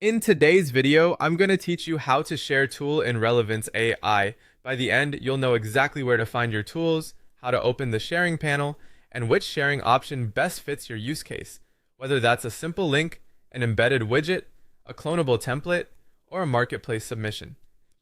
In today's video, I'm going to teach you how to share tool in Relevance AI. By the end, you'll know exactly where to find your tools, how to open the sharing panel, and which sharing option best fits your use case, whether that's a simple link, an embedded widget, a clonable template, or a marketplace submission.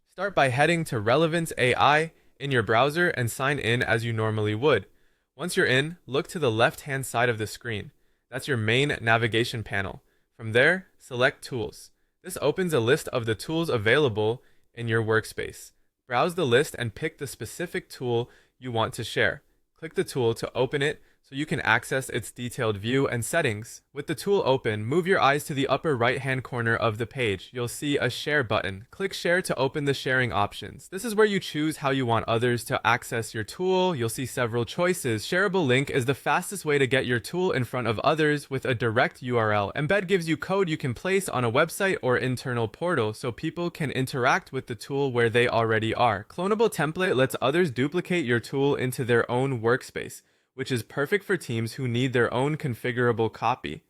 Start by heading to Relevance AI in your browser and sign in as you normally would. Once you're in, look to the left-hand side of the screen. That's your main navigation panel. From there, select Tools. This opens a list of the tools available in your workspace. Browse the list and pick the specific tool you want to share. Click the tool to open it so you can access its detailed view and settings. With the tool open, move your eyes to the upper right-hand corner of the page. You'll see a Share button. Click Share to open the sharing options. This is where you choose how you want others to access your tool. You'll see several choices. Shareable link is the fastest way to get your tool in front of others with a direct URL. Embed gives you code you can place on a website or internal portal so people can interact with the tool where they already are. Clonable template lets others duplicate your tool into their own workspace, which is perfect for teams who need their own configurable copy.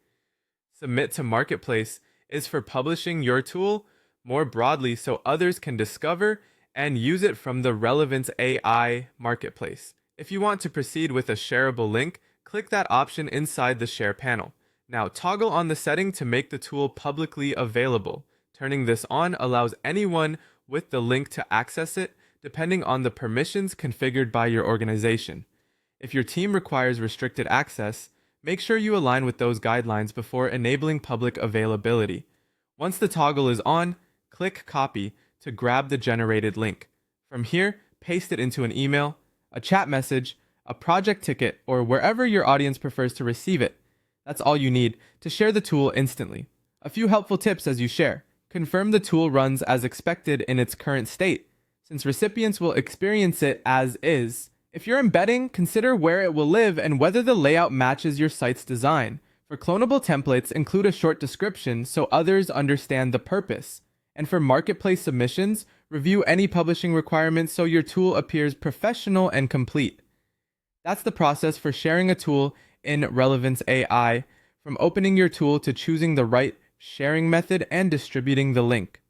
Submit to Marketplace is for publishing your tool more broadly so others can discover and use it from the Relevance AI marketplace. If you want to proceed with a shareable link, click that option inside the Share panel. Now toggle on the setting to make the tool publicly available. Turning this on allows anyone with the link to access it, depending on the permissions configured by your organization. If your team requires restricted access, make sure you align with those guidelines before enabling public availability. Once the toggle is on, click Copy to grab the generated link. From here, paste it into an email, a chat message, a project ticket, or wherever your audience prefers to receive it. That's all you need to share the tool instantly. A few helpful tips as you share. Confirm the tool runs as expected in its current state, since recipients will experience it as is. If you're embedding, consider where it will live and whether the layout matches your site's design. For clonable templates, include a short description so others understand the purpose. And for marketplace submissions, review any publishing requirements so your tool appears professional and complete. That's the process for sharing a tool in Relevance AI, from opening your tool to choosing the right sharing method and distributing the link.